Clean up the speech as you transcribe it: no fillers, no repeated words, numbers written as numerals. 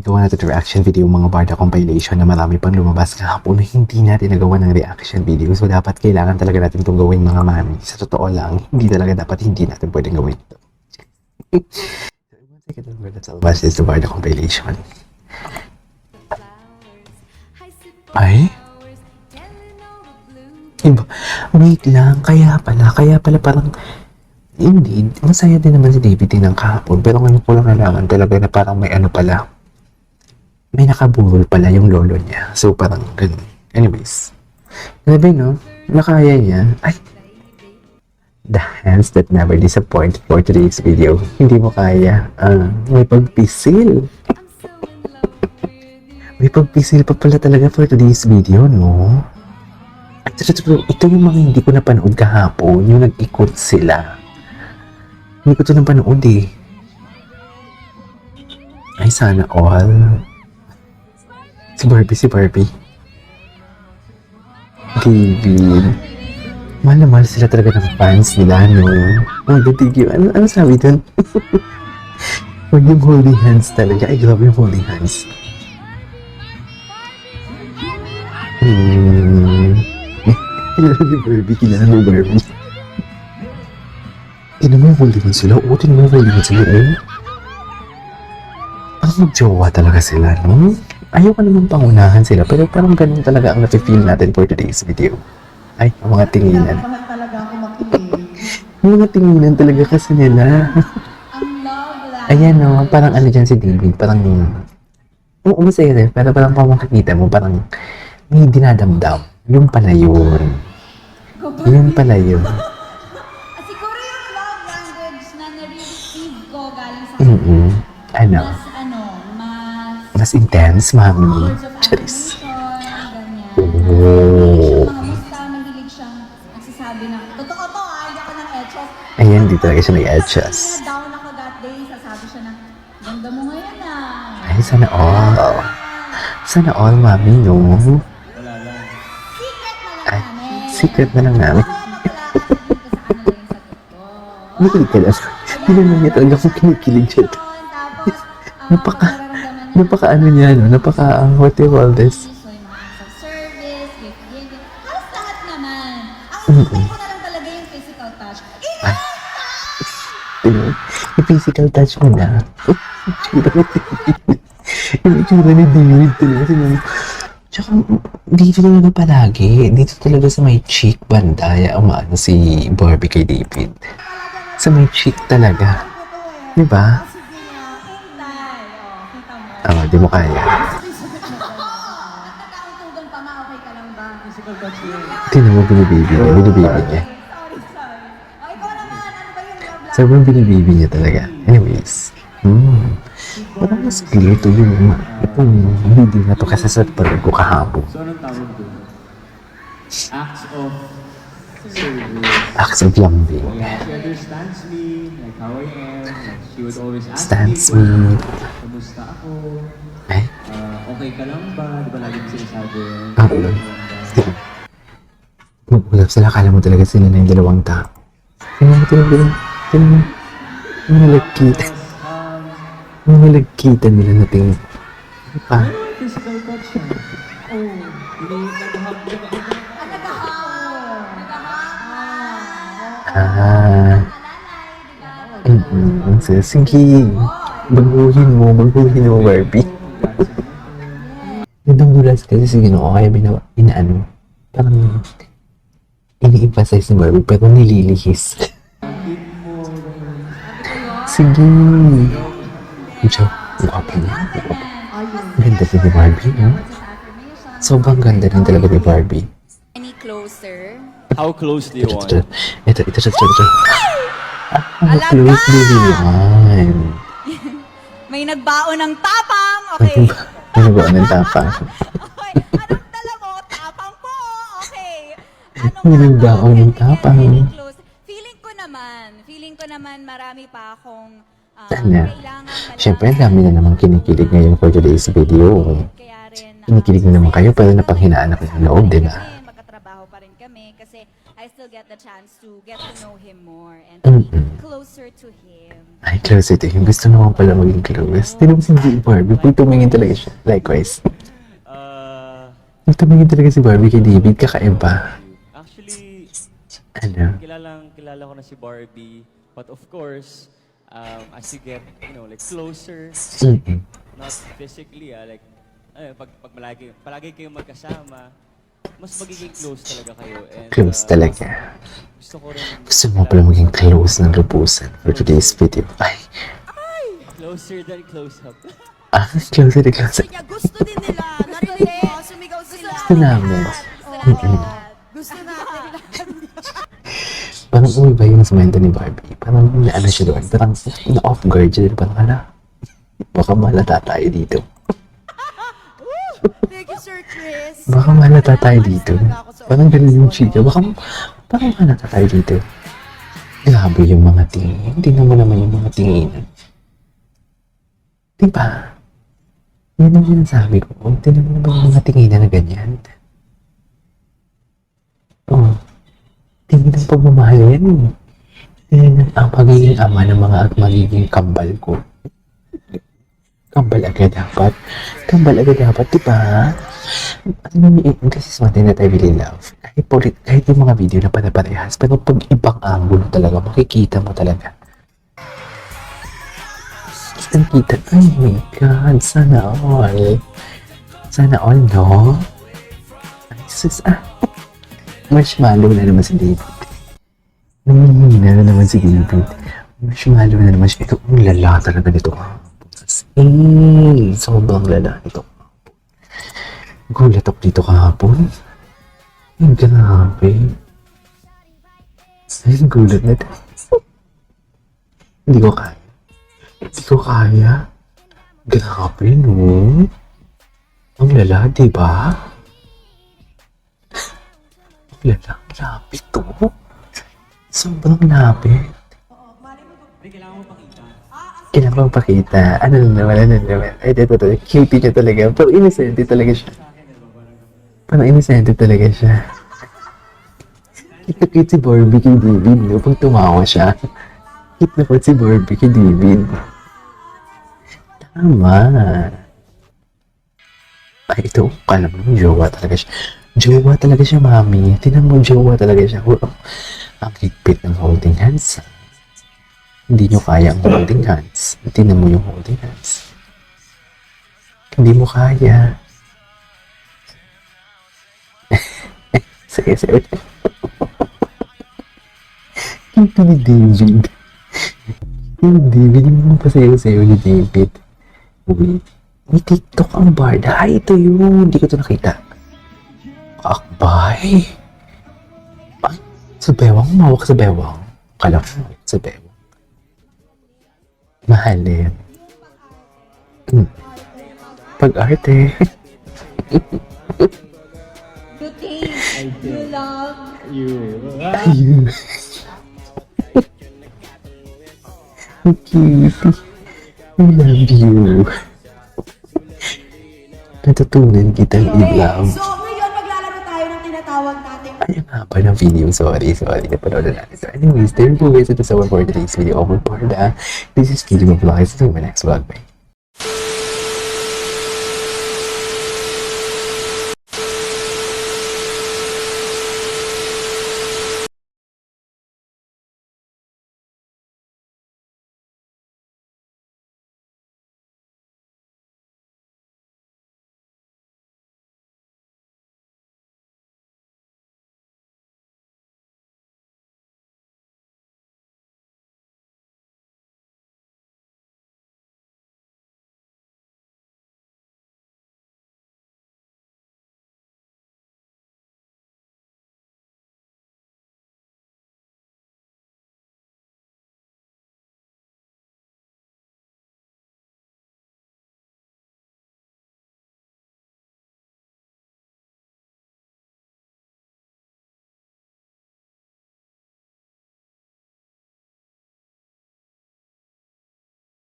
gawa natin reaction video mga Barda compilation na marami pang lumabas kahapon na hindi natin nagawa ng reaction video. So dapat kailangan talaga natin itong gawin mga mami. Sa totoo lang, hindi talaga dapat hindi natin pwedeng gawin ito. Let's all watch this Barda compilation. Ay? Iba. Wait lang, kaya pala parang hindi, masaya din naman si David ng kahapon. Pero ngayon ko lang nalaman talaga na parang may ano pala. May nakaburol pala yung lolo niya. So parang ganun. Anyways. Grabe no? Nakaya niya. Ay! The hands that never disappoint for today's video. Hindi mo kaya. May pagpisil. May pagpisil pa pala talaga for today's video, no? At ito yung mga hindi ko napanood kahapon. Yung nag-ikot sila. Hindi ko ito napanood eh. Ay, sana all. Si Barbie. David. Mahal na mahal sila talaga ng fans nila, no? Oh, thank you. Ano sabi dun? Huwag yung holding hands talaga. Ay, grabe yung holding hands. Kilala ni Barbie. Kilala mo Barbie. Tinan mo yung holding hands sila. Oo, tinan mo yung holding hands sila. Parang mag-jowa talaga sila, no? Ayoko naman pangunahan sila, pero parang ganun talaga ang nafe-feel natin for today's video. Ay, ang mga tinginan. Talaga ako makinig. Ang mga tinginan talaga kasi nila. Ayan, no? Parang ano dyan si David, parang oo, masaya rin, pero parang pag makikita mo, parang may dinadamdam. Yung pala yun. Yun pala yun. Siguro yung love language na nare-receive ko galing sa Ano? Mas intense, mami. words of Charis. affirmation, ganyan. Oh. Mga musta, mahilig siyang nagsasabi ng, totoo to hindi ako ng etchos. Ayan, di talaga siya nag-adjust. Kaya down ako that day, sasabi siya ng, ganda mo ngayon Ay, sana all. Sana all, mami, no? Secret na lang namin. Secret na lang namin. Makilig ka lang. Hindi naman niya talaga kung kinikilig siya. Napaka ano niya, no? What do you call this? So, yung mga acts of service, gift giving, halos lahat naman. Ang gusto ko na lang talaga yung physical touch. Yung physical touch mo na. Yung itsura ni David talaga. Tsaka, dito talaga palagi. Dito talaga sa may cheek banda. Umaano si Barbie kay David. Sa may cheek talaga. Diba? Di mo kaya. Nagkakauntugan pa ma, okay ka lang ba? Tinan mo binibaby niya. Binibaby niya. Sorry. O, ikaw naman, ano ba yung love language? Sobrang binibaby niya talaga. Anyways. Parang mas clear to yung itong video na to kasi sa panood ko kahapon. So, anong tawag doon? Acts of service. Acts of lambing. Yeah, she understands me, like how I am. Like, she would always ask Stands me, me. kamusta ako? Ay? Okay ka lang ba? Di ba lagi mo sinasabi? Oo. Mag-ulap sila. Akala mo talaga sila na yung dalawang tao. Tinan mo. Yung nalagkita. Yung nalagkita nila na tingin. Ano pa? Physical touch yan. Oh, hindi nag-hug ka ba? Sige. Baguhin mo, Barbie. Nadudulas kasi si Ginoo, kaya inaano, parang ini-emphasize ni Barbie, pero nililihis. Sige. Diyo, mukha pa niya. Ganda din ni Barbie, no? Sobrang ganda din talaga ni Barbie. Any closer? How close do you want? Ito. How close do you want? May nagbaon ng tapang, okay. Ano ba ang tapang? Okay, anong dala mo? Tapang po, okay. May nagbaon ng tapang. Feeling ko naman marami pa akong Sana. kailangan malaman. Siyempre, dami na namang kinikilig ngayon for today's video. Kaya rin, Kinikilig na naman kayo, pero napanghinaan ako ng loob, di ba? magkatrabaho pa rin kami kasi I still get the chance to get to know him more and to be closer to him. Ay, close ito. Yung gusto naman pala maging close. Tinan mo si Barbie. Pag tumingin talaga siya. Likewise. Pag tumingin talaga si Barbie kay David, kakaiba. Actually, Ano? kilala ko na si Barbie. But of course, as you get, like closer, Mm-mm. not physically, like, pag palagi kayong magkasama, mas magiging close talaga kayo. And, Close talaga. Gusto ko rin. Gusto mo pala maging close ng lubusan for today's video. Ay, Closer than close up. closer to closer. Kaya gusto din nila. Narinig mo, sumigaw sila. Gusto namin. Gusto natin. Parang uwi ba yung semento ni Barbie? Parang naano siya doon. Parang na-off guard siya. Parang baka malata tayo dito. Thank you, Sir Chris. Baka malata tayo dito. Parang ganun yung chika. Baka malata tayo dito. Grabe yung mga tingin. Tingnan mo naman yung mga tinginan. Diba? Yan ang sinasabi ko. Tingnan mo naman yung mga tinginan na ganyan. Oh. Tingin ng pagmamahal yan eh. Tingin ang pagiging ama ng mga magiging kambal ko. Kambal agad dapat. Kambal agad dapat, diba? This is one thing that I really love. Kahit yung mga video na pare-parehas, pero pag ibang angulo talaga, makikita mo talaga. Kita, oh my God, sana all. Sana all, no? Ay, sus, marshmallow na naman si David. Namihina na naman si David. Marshmallow na naman siya. Ito, ang lala talaga nito. Sobrang lala nito. Gulat ako dito kahapon. Ay, grabe. Ay, gulat na ito. Hindi ko kaya. Hindi ko kaya. Grabe, no? Ang lala, diba? Lala, lapit to. Sobrang lapit. Kailangan mo pakita. Ano naman. Ay, ito. Cutie niya talaga. Pero innocent talaga siya. Parang innocent talaga siya. Cute si Barbie kay David, no? Pag tumawa siya. Cute na po si Barbie kay David. Tama. Ay, ito. Kala mo, jowa talaga siya. Jowa talaga siya, mami. Tinan mo, jowa talaga siya. Ang higpit ng holding hands. Hindi nyo kaya ang holding hands. Tinan mo yung holding hands. Hindi mo kaya. Sige. Ito ni David. Yung David, yung mga pasayo-sayo ni David. Uy, may TikTok ang Barda. Ay, ito yun. Hindi ko ito nakita. Akbay. Ay, sa bewang. Mawak sa bewang. Kala ko sa bewang. Mahalin. Pag-arte. You think you love Ayun. Cute. I love you. Natutunan kitang i-love. So, ngayon maglalaro tayo ng tinatawag natin. Ay, ang haba ng video. Sorry. Napanood na natin. So, anyways, there you go guys. Ito sa one for today's video. Over for the. This is Video Vlogs. See you in my next vlog. Bye.